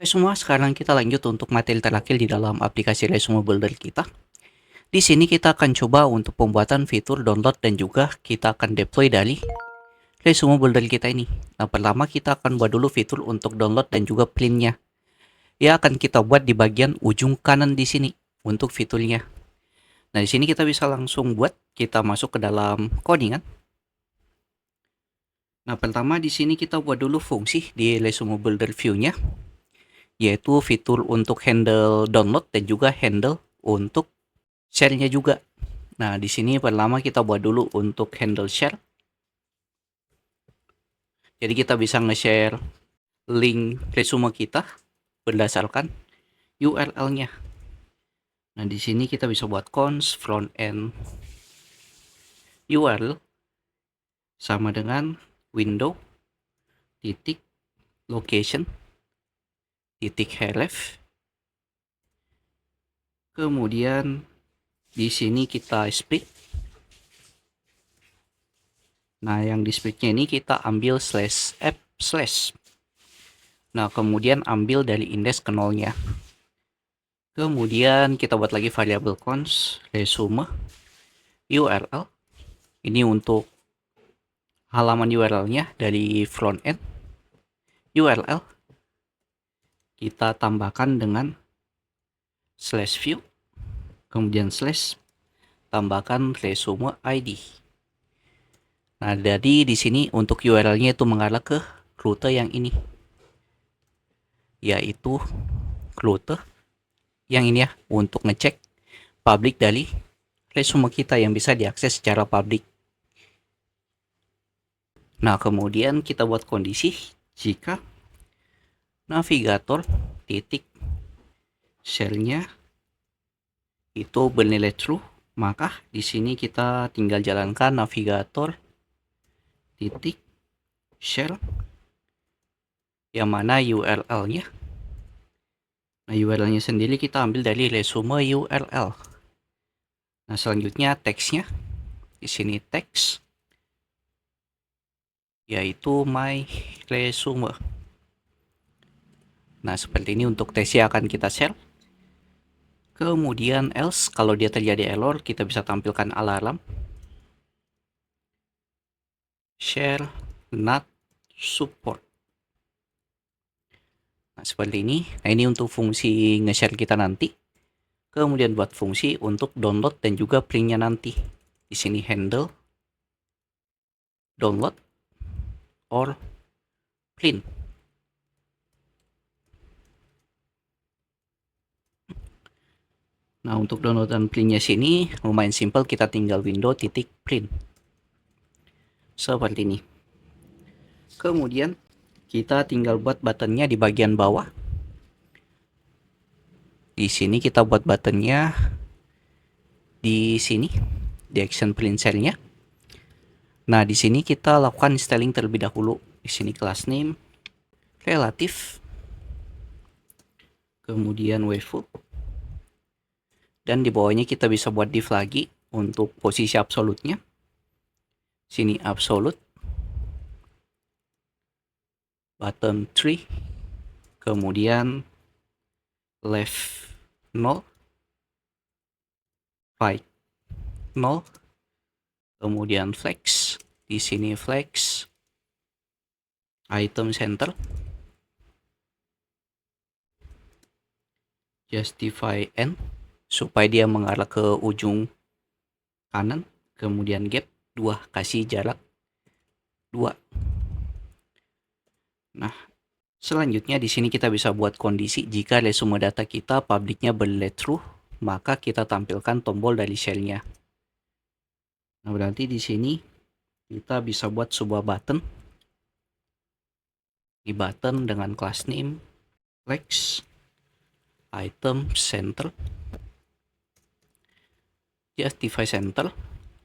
Oke semua, sekarang kita lanjut untuk materi terakhir di dalam aplikasi Resume Builder kita. Di sini kita akan coba untuk pembuatan fitur download dan juga kita akan deploy dari Resume Builder kita ini. Nah, pertama kita akan buat dulu fitur untuk download dan juga printnya. Ya, akan kita buat di bagian ujung kanan di sini untuk fiturnya. Nah, di sini kita bisa langsung buat, kita masuk ke dalam codingan. Nah, pertama di sini kita buat dulu fungsi di Resume Builder view-nya, yaitu fitur untuk handle download dan juga handle untuk share-nya juga. Nah, di sini pertama kita buat dulu untuk handle share. Jadi kita bisa nge-share link resume kita berdasarkan URL-nya. Nah, di sini kita bisa buat const front end URL sama dengan window titik location titik href. Kemudian di sini kita split. Nah, yang di splitnya ini kita ambil slash app slash. Nah, kemudian ambil dari indeks ke nolnya. Kemudian kita buat lagi variabel const resume URL. Ini untuk halaman URL-nya dari front end URL. Kita tambahkan dengan slash view. Kemudian slash tambahkan resume ID. Nah, jadi di sini untuk URL-nya itu mengarah ke rute yang ini, yaitu rute yang ini ya, untuk ngecek public dari resume kita yang bisa diakses secara public. Nah, kemudian kita buat kondisi jika navigator titik share-nya itu bernilai true, maka di sini kita tinggal jalankan navigator titik share yang mana URL-nya. Nah, URL-nya sendiri kita ambil dari resume URL. Nah, selanjutnya teksnya di sini teks yaitu my resume. Nah, seperti ini untuk teksnya akan kita share. Kemudian else, kalau dia terjadi error kita bisa tampilkan alarm share not support. Nah, seperti ini. Nah, ini untuk fungsi nge-share kita nanti. Kemudian buat fungsi untuk download dan juga printnya nanti. Di sini handle download or print. Nah, untuk download dan printnya sini lumayan simpel, kita tinggal window titik print. Seperti ini. Kemudian kita tinggal buat buttonnya di bagian bawah. Di sini kita buat buttonnya di sini, di action print cell-nya. Nah, di sini kita lakukan styling terlebih dahulu. Di sini class name relatif, kemudian wayful, dan di bawahnya kita bisa buat div lagi untuk posisi absolutnya. Sini absolute, bottom 3, kemudian left 0, right 0, kemudian flex. Di sini flex item center, justify n supaya dia mengarah ke ujung kanan, kemudian gap 2, kasih jarak 2. Nah, selanjutnya di sini kita bisa buat kondisi jika resume data kita publiknya bernilai true, maka kita tampilkan tombol dari share-nya. Nah, berarti di sini kita bisa buat sebuah button. Di button dengan class name flex item center, justify center,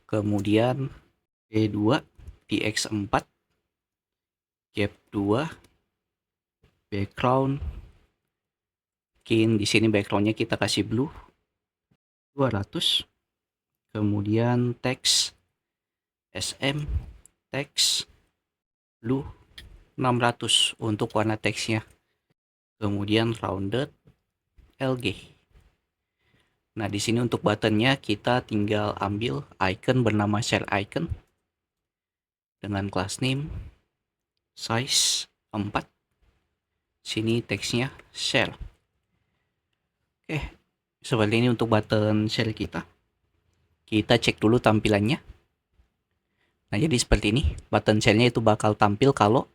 kemudian B2 px4 gap 2 background. Di sini backgroundnya kita kasih blue 200, kemudian teks sm teks blue 600 untuk warna teksnya. kemudian rounded LG. Nah, di sini untuk buttonnya kita tinggal ambil icon bernama shell icon dengan class name size 4. Sini teksnya shell. Oke, seperti ini untuk button shell kita. Kita cek dulu tampilannya. Nah, jadi seperti ini. Button shell-nya itu bakal tampil kalau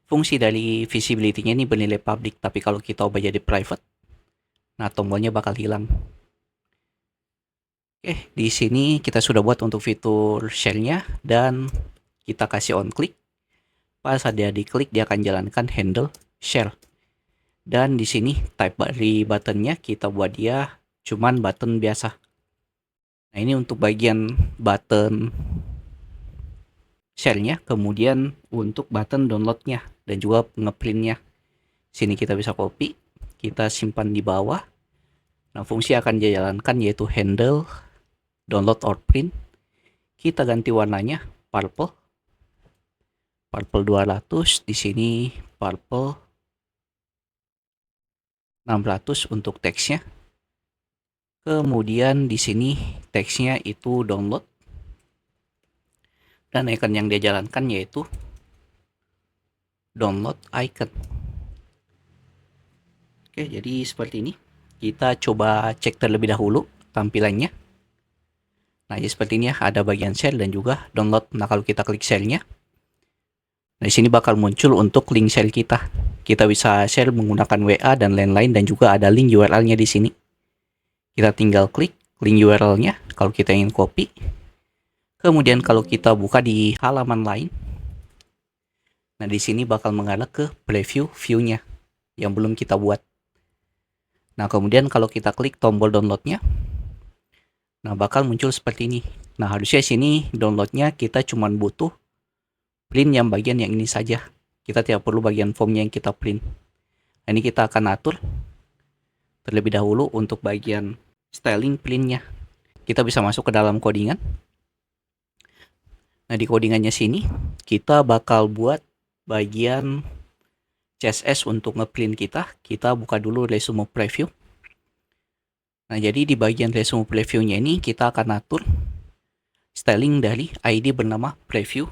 fungsi dari visibility-nya ini bernilai public, tapi kalau kita ubah jadi private, nah tombolnya bakal hilang. Oke, di sini kita sudah buat untuk fitur shell-nya dan kita kasih on click. Pas dia diklik, dia akan jalankan handle shell. Dan di sini type dari buttonnya kita buat dia cuman button biasa. Nah, ini untuk bagian button shell-nya, kemudian untuk button download-nya dan juga ngeprint-nya. Sini kita bisa copy, kita simpan di bawah. Nah, fungsi akan dijalankan yaitu handle download or print. Kita ganti warnanya purple. Purple 200, di sini purple 600 untuk teksnya. Kemudian di sini teksnya itu download. Dan icon yang dia jalankan yaitu download icon. Oke, jadi seperti ini. Kita coba cek terlebih dahulu tampilannya. Nah, jadi seperti ini ya, ada bagian shell dan juga download. Nah, kalau kita klik shell-nya, nah di sini bakal muncul untuk link shell kita. Kita bisa share menggunakan WA dan lain-lain, dan juga ada link URL-nya di sini. Kita tinggal klik link URL-nya kalau kita ingin copy. Kemudian kalau kita buka di halaman lain, nah di sini bakal mengarah ke preview view-nya yang belum kita buat. Nah, kemudian kalau kita klik tombol download-nya, nah bakal muncul seperti ini. Nah, harusnya sini download-nya kita cuma butuh print yang bagian yang ini saja. Kita tidak perlu bagian formnya yang kita print. Nah, ini kita akan atur terlebih dahulu untuk bagian styling printnya. Kita bisa masuk ke dalam codingan. Nah, di codingannya sini kita bakal buat bagian CSS untuk ngeprint kita. Kita buka dulu resume preview. Nah, jadi di bagian resume preview-nya ini kita akan atur styling dari ID bernama preview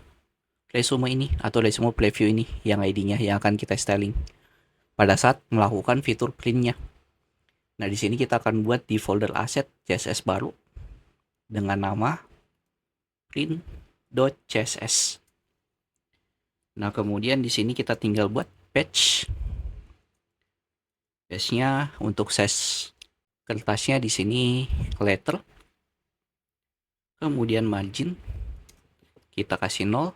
resume ini atau resume preview ini, yang ID-nya yang akan kita styling pada saat melakukan fitur print-nya. Nah, di sini kita akan buat di folder asset CSS baru dengan nama print.css. Nah, kemudian di sini kita tinggal buat page. Page-nya untuk size kertasnya di sini letter. Kemudian margin kita kasih 0.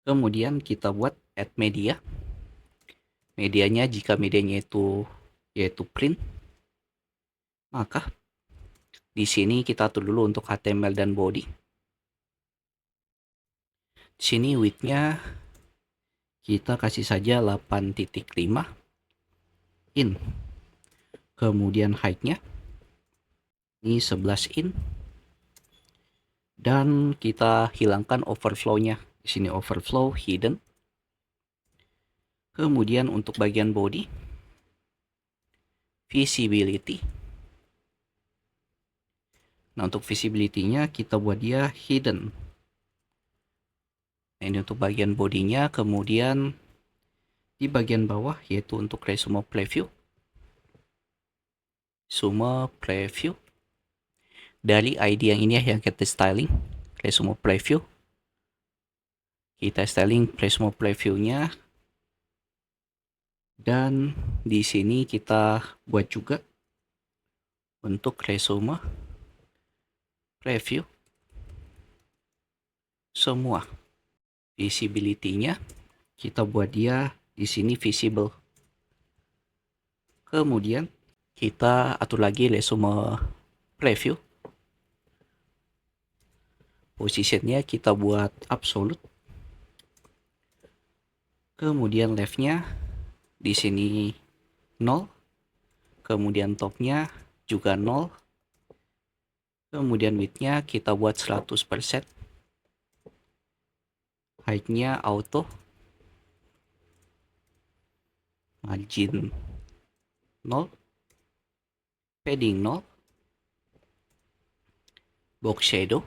Kemudian kita buat add media. Medianya jika medianya itu yaitu print, maka di sini kita atur dulu untuk HTML dan body. Di sini width-nya kita kasih saja 8.5 in. Kemudian height-nya ini 11 in. Dan kita hilangkan overflow-nya. Di sini overflow hidden. Kemudian untuk bagian body, visibility. Nah, untuk visibility-nya kita buat dia hidden. Nah, ini untuk bagian bodinya. Kemudian di bagian bawah yaitu untuk resume preview. Resume preview. Dari ID yang ini yang kita styling, resume preview. Kita styling resume preview-nya. Dan di sini kita buat juga untuk resume preview semua. Visibility-nya kita buat dia di sini visible. Kemudian kita atur lagi resume preview. Positionnya kita buat absolute. Kemudian left-nya di sini 0. Kemudian top-nya juga 0. Kemudian width-nya kita buat 100%. Height-nya auto. Margin 0, padding 0, box shadow.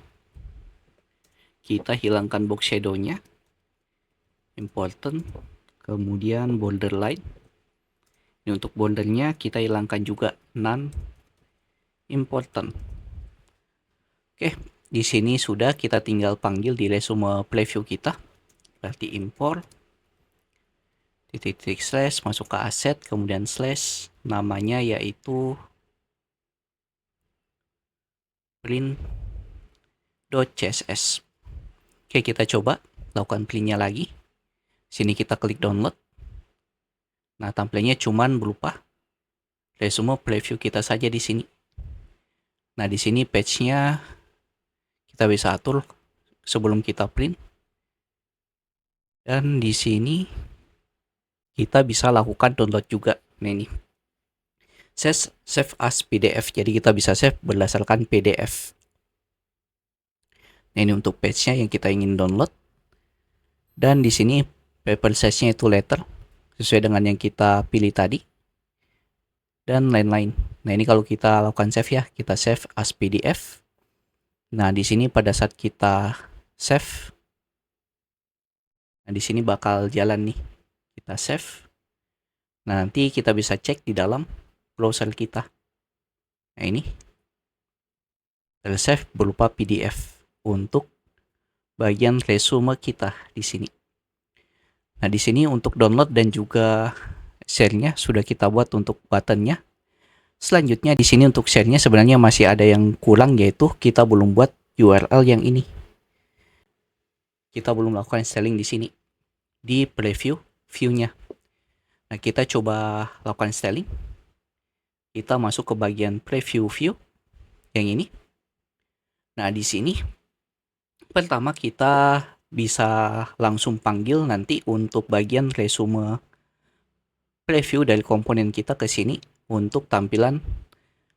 Kita hilangkan box shadow-nya, important, kemudian borderline. Ini untuk bordernya kita hilangkan juga non important. Oke, di sini sudah, kita tinggal panggil di resume preview kita. Berarti import titik slash, masuk ke aset, kemudian slash, namanya yaitu print.css. Oke, kita coba lakukan printnya lagi. Sini kita klik download. Nah, tampilnya cuman berupa resume preview kita saja di sini. Nah, di sini page-nya kita bisa atur sebelum kita print. Dan di sini kita bisa lakukan download juga. Nah, ini save as PDF. Jadi kita bisa save berdasarkan PDF. Nah, ini untuk page-nya yang kita ingin download. Dan di sini paper size-nya itu letter sesuai dengan yang kita pilih tadi. Dan lain-lain. Nah, ini kalau kita lakukan save ya, kita save as PDF. Nah, di sini pada saat kita save, nah di sini bakal jalan nih. Kita save. Nah, nanti kita bisa cek di dalam browser kita. Nah, ini tersave berupa PDF untuk bagian resume kita di sini. Nah, di sini untuk download dan juga share-nya sudah kita buat untuk button-nya. Selanjutnya di sini untuk share-nya sebenarnya masih ada yang kurang, yaitu kita belum buat URL yang ini. Kita belum lakukan styling di sini di preview view-nya. Nah, kita coba lakukan styling. Kita masuk ke bagian preview view yang ini. Nah, di sini pertama kita bisa langsung panggil nanti untuk bagian resume preview dari komponen kita ke sini untuk tampilan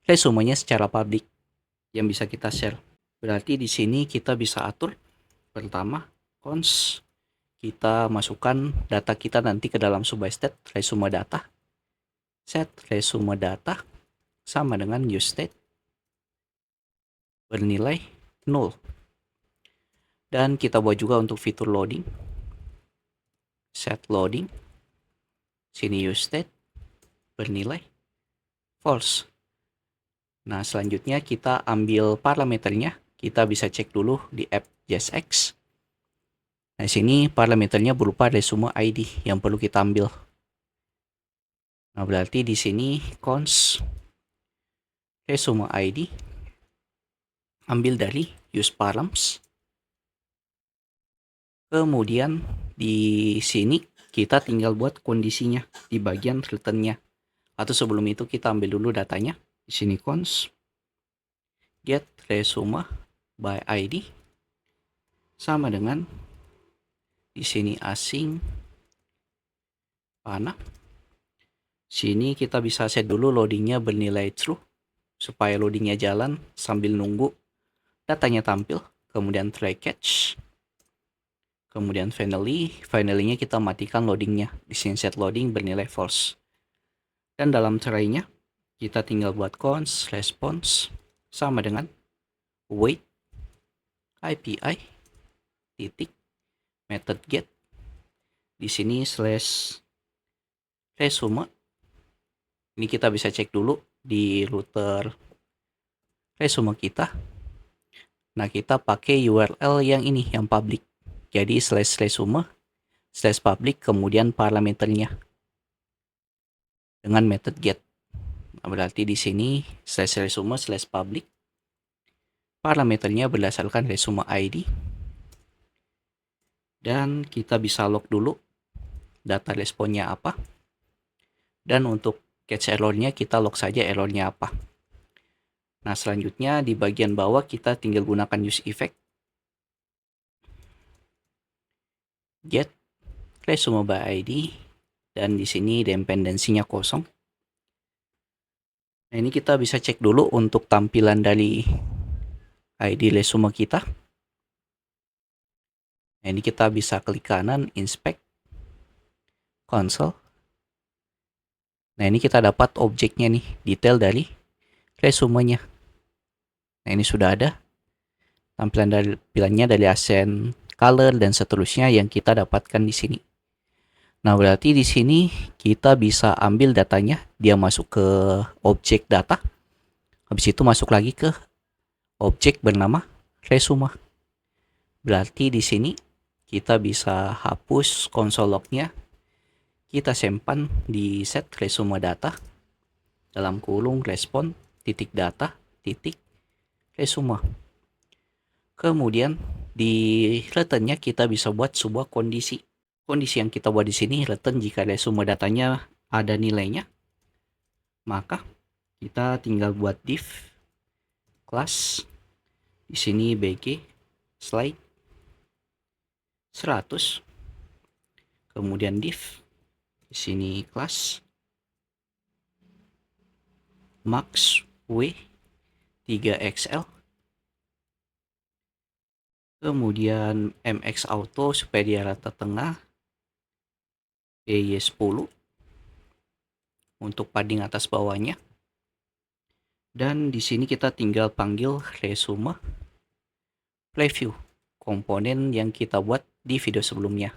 resumenya secara publik yang bisa kita share. Berarti di sini kita bisa atur pertama cons, kita masukkan data kita nanti ke dalam sebuah state resume data. Set resume data sama dengan use state bernilai 0. Dan kita buat juga untuk fitur loading. Set loading. Sini use state bernilai false. Nah, selanjutnya kita ambil parameternya. Kita bisa cek dulu di app JSX. Nah, sini parameternya berupa resume ID yang perlu kita ambil. Nah, berarti di sini cons resume ID ambil dari use params. Kemudian di sini kita tinggal buat kondisinya di bagian return-nya. Atau sebelum itu kita ambil dulu datanya. Di sini cons get resume by ID sama dengan di sini asing panah. Sini kita bisa set dulu loadingnya bernilai true supaya loadingnya jalan sambil nunggu datanya tampil. Kemudian try catch. Kemudian finally-nya kita matikan loadingnya. Di sini set loading bernilai false. Dan dalam try-nya kita tinggal buat cons response sama dengan wait API titik method get. Di sini slash resume. Ini kita bisa cek dulu di router resume kita. Nah, kita pakai URL yang ini yang public. Jadi slash resume slash public kemudian parameternya dengan method get. Nah, berarti di sini slash resume slash public parameternya berdasarkan resume ID. Dan kita bisa log dulu data responnya apa. Dan untuk catch errornya kita log saja errornya apa. Nah, selanjutnya di bagian bawah kita tinggal gunakan use effect get resume by ID dan di sini dependensinya kosong. Nah, ini kita bisa cek dulu untuk tampilan dari ID resume kita. Nah, ini kita bisa klik kanan inspect console. Nah, ini kita dapat objeknya nih, detail dari resumenya. Nah, ini sudah ada tampilannya dari accent, color, dan seterusnya yang kita dapatkan di sini. Nah, berarti di sini kita bisa ambil datanya, dia masuk ke objek data, habis itu masuk lagi ke objek bernama resume. Berarti di sini kita bisa hapus konsol lognya, kita simpan di set resume data dalam kurung respon titik data titik resume. Kemudian di returnnya kita bisa buat sebuah kondisi. Kondisi yang kita buat di sini return jika resume datanya ada nilainya, maka kita tinggal buat div class di sini bg slide 100, kemudian div di sini class max w 3xl, kemudian mx auto supaya dia rata tengah, PY10 untuk padding atas bawahnya. Dan di sini kita tinggal panggil resume preview, komponen yang kita buat di video sebelumnya.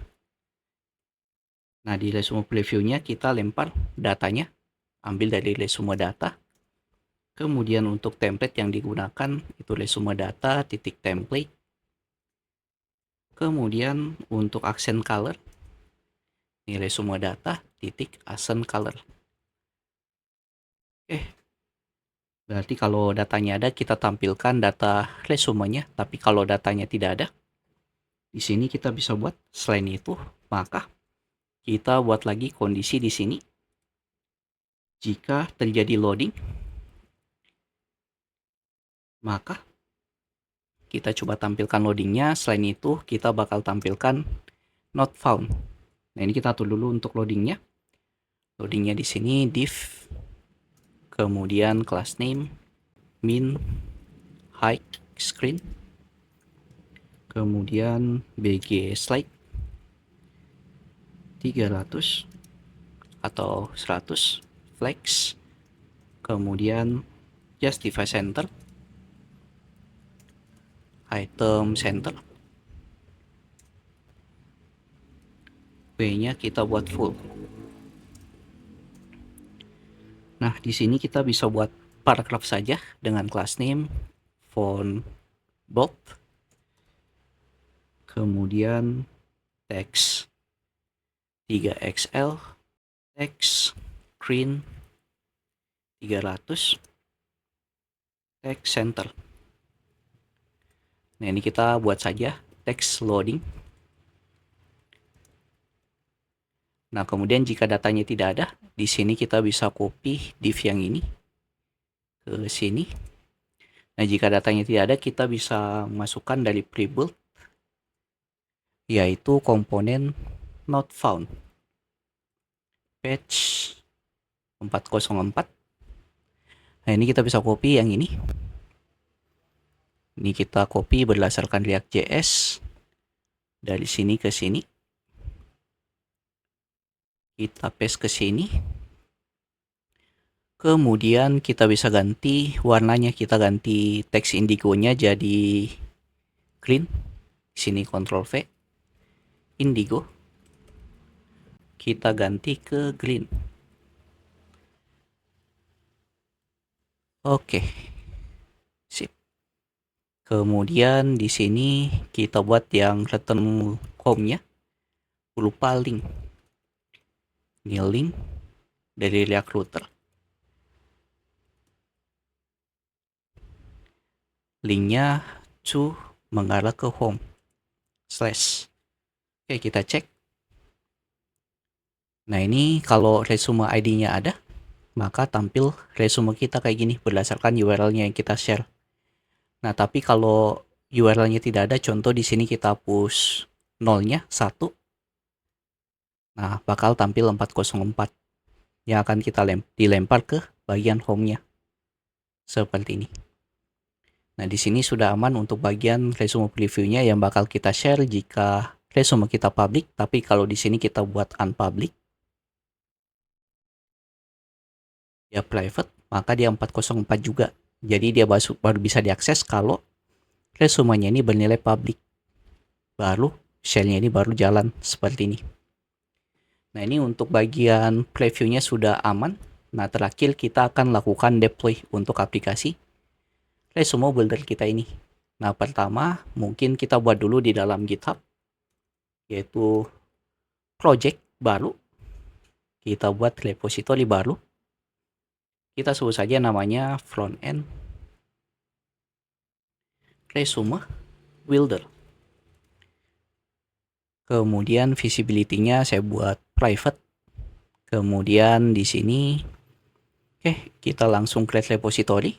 Nah, di resume previewnya kita lempar datanya, ambil dari resume data. Kemudian untuk template yang digunakan itu resume data titik template. Kemudian untuk accent color, ini resume data titik accent color. Berarti kalau datanya ada, kita tampilkan data resumenya. Tapi kalau datanya tidak ada, di sini kita bisa buat selain itu, maka kita buat lagi kondisi di sini. Jika terjadi loading, maka kita coba tampilkan loadingnya. Selain itu, kita bakal tampilkan not found. Nah, ini kita atur dulu untuk loadingnya. Loadingnya di sini div, kemudian class name, min, height, screen, kemudian bg slide 300 atau 100 flex, kemudian justify center, item center, w-nya kita buat full. Nah, di sini kita bisa buat paragraf saja dengan class name, font bold, kemudian text 3xl, text screen 300, text center. Nah, ini kita buat saja text loading. Nah, kemudian jika datanya tidak ada, di sini kita bisa copy div yang ini ke sini. Nah, jika datanya tidak ada, kita bisa masukkan dari prebuild, yaitu komponen not found, page 404. Nah, ini kita bisa copy yang ini. Ini kita copy berdasarkan React.js dari sini ke sini. Kita paste ke sini. Kemudian kita bisa ganti warnanya, kita ganti teks indigonya jadi green. Di sini Ctrl V, indigo. Kita ganti ke green. Oke. Sip. Kemudian di sini kita buat yang return home-nya berupa link. Ini link dari React Router. Linknya to mengarah ke home slash. Oke, kita cek. Nah, ini kalau resume ID-nya ada, maka tampil resume kita kayak gini berdasarkan URL-nya yang kita share. Nah, tapi kalau URL-nya tidak ada, contoh di sini kita hapus 0-nya 1. Nah, bakal tampil 404 yang akan kita dilempar ke bagian home-nya. Seperti ini. Nah, di sini sudah aman untuk bagian resume preview-nya yang bakal kita share jika resume kita public, tapi kalau di sini kita buat unpublic, dia private, maka dia 404 juga. Jadi dia baru bisa diakses kalau resumenya ini bernilai public. Baru shell-nya ini baru jalan seperti ini. Nah, ini untuk bagian previewnya sudah aman. Nah, terakhir kita akan lakukan deploy untuk aplikasi resume builder kita ini. Nah, pertama mungkin kita buat dulu di dalam GitHub, yaitu project baru. Kita buat repository baru. Kita sebut saja namanya frontend resume builder. Kemudian visibility-nya saya buat private. Kemudian di sini kita langsung create repository.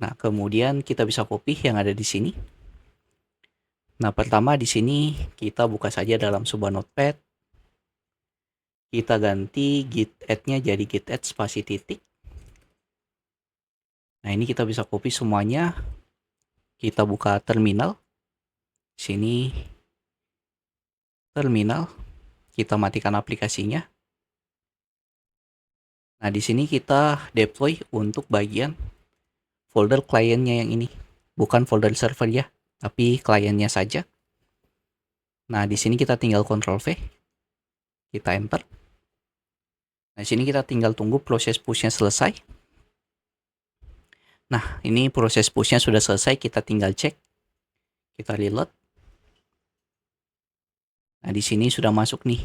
Nah, kemudian kita bisa copy yang ada di sini. Nah, pertama di sini kita buka saja dalam sebuah notepad. Kita ganti git add-nya jadi git add spasi titik. Nah, ini kita bisa copy semuanya. Kita buka terminal. Sini terminal. Kita matikan aplikasinya. Nah, di sini kita deploy untuk bagian folder kliennya yang ini. Bukan folder server ya, tapi kliennya saja. Nah, di sini kita tinggal Ctrl V. Kita enter. Nah, di sini kita tinggal tunggu proses push-nya selesai. Nah, ini proses push-nya sudah selesai, kita tinggal cek. Kita reload. Nah, di sini sudah masuk nih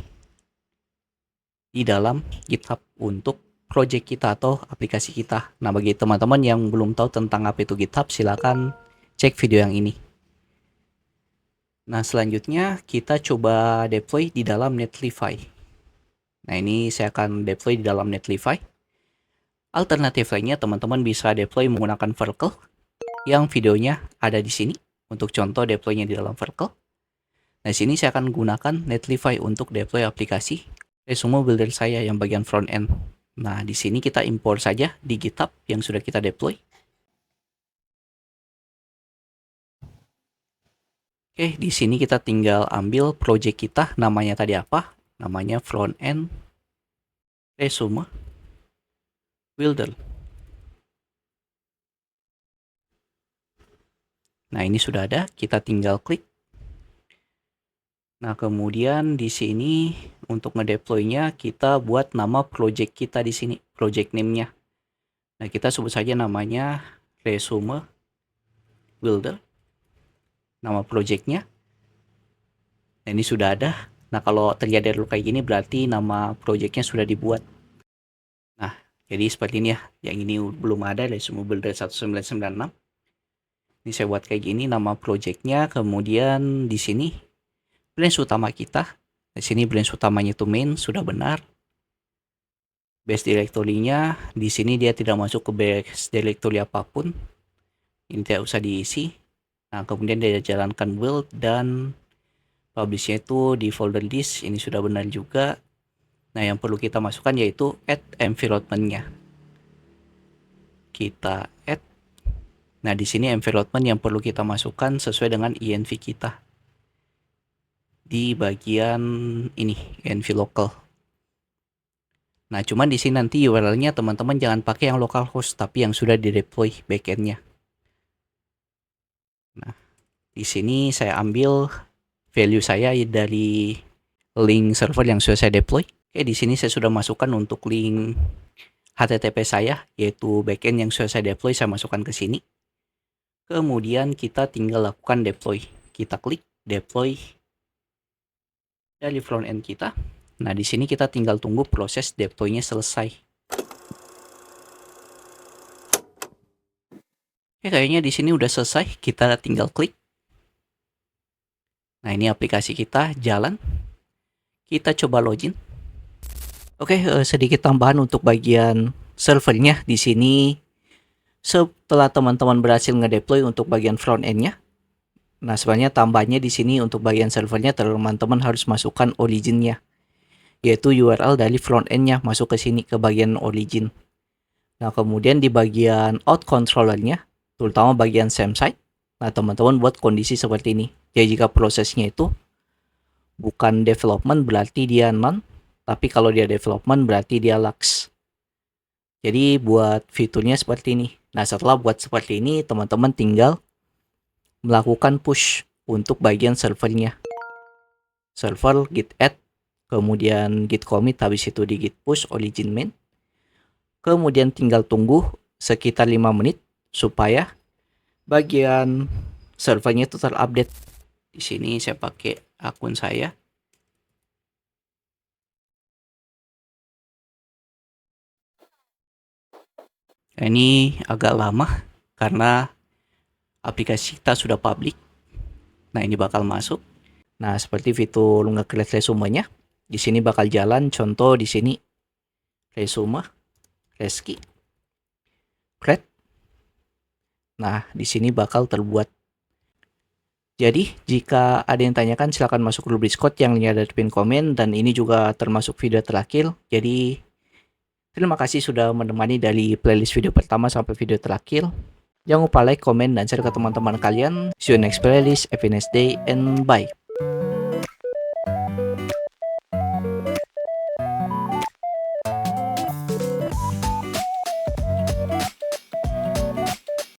di dalam GitHub untuk project kita atau aplikasi kita. Nah, bagi teman-teman yang belum tahu tentang apa itu GitHub, silakan cek video yang ini. Nah, selanjutnya kita coba deploy di dalam Netlify. Nah, ini saya akan deploy di dalam Netlify. Alternatif lainnya, teman-teman bisa deploy menggunakan Vercel yang videonya ada di sini untuk contoh deploynya di dalam Vercel. Nah, di sini saya akan gunakan Netlify untuk deploy aplikasi resume builder saya yang bagian front end. Nah, di sini kita import saja di GitHub yang sudah kita deploy. Oke, di sini kita tinggal ambil project kita, namanya tadi apa? Namanya front end resume builder. Nah, ini sudah ada, kita tinggal klik. Nah, kemudian di sini untuk ngedeploy-nya kita buat nama project kita di sini, project name-nya. Nah, kita sebut saja namanya resume builder. Nama project-nya. Nah, ini sudah ada. Nah, kalau terjadi error kayak gini berarti nama project-nya sudah dibuat. Nah, jadi seperti ini ya. Yang ini belum ada, resume builder 1996. Ini saya buat kayak gini nama project-nya. Kemudian di sini branch utama kita. Di sini branch utamanya itu main, sudah benar. Base directory-nya di sini dia tidak masuk ke base directory apapun. Ini tidak usah diisi. Nah, kemudian dia jalankan build dan publish-nya itu di folder list. Ini sudah benar juga. Nah, yang perlu kita masukkan yaitu add environment-nya. Kita add. Nah, di sini environment yang perlu kita masukkan sesuai dengan env kita. Di bagian ini, env local. Nah, cuman di sini nanti URL-nya teman-teman jangan pakai yang localhost, tapi yang sudah di-deploy backend-nya. Nah, di sini saya ambil value saya dari link server yang sudah saya deploy. Oke, di sini saya sudah masukkan untuk link HTTP saya, yaitu backend yang sudah saya deploy, saya masukkan ke sini. Kemudian kita tinggal lakukan deploy. Kita klik deploy dari front end kita. Nah, di sini kita tinggal tunggu proses deploy-nya selesai. Oke, kayaknya di sini udah selesai. Kita tinggal klik. Nah, ini aplikasi kita jalan. Kita coba login. Oke, sedikit tambahan untuk bagian servernya di sini. Setelah teman-teman berhasil ngedeploy untuk bagian front end-nya. Nah, sebenarnya tambahnya di sini untuk bagian servernya teman-teman harus masukkan origin-nya, yaitu URL dari front end-nya masuk ke sini ke bagian origin. Nah, kemudian di bagian out controller-nya, terutama bagian same site, nah teman-teman buat kondisi seperti ini. Jadi jika prosesnya itu bukan development berarti dia none. Tapi kalau dia development berarti dia Lux. Jadi buat fiturnya seperti ini. Nah, setelah buat seperti ini, teman-teman tinggal melakukan push untuk bagian servernya. Server git add, kemudian git commit, habis itu di git push origin main. Kemudian tinggal tunggu sekitar 5 menit supaya bagian servernya itu terupdate. Di sini saya pakai akun saya. Nah, ini agak lama karena aplikasi kita sudah public. Nah, ini bakal masuk. Nah, seperti fitur nge-create resume-nya. Di sini bakal jalan, contoh di sini resume, reski, create. Nah, di sini bakal terbuat. Jadi, jika ada yang tanyakan silahkan masuk grup Discord yang linknya ada di pin komen, dan ini juga termasuk video terakhir. Jadi, terima kasih sudah menemani dari playlist video pertama sampai video terakhir. Jangan lupa like, komen, dan share ke teman-teman kalian. See you next playlist. Have a nice day and bye.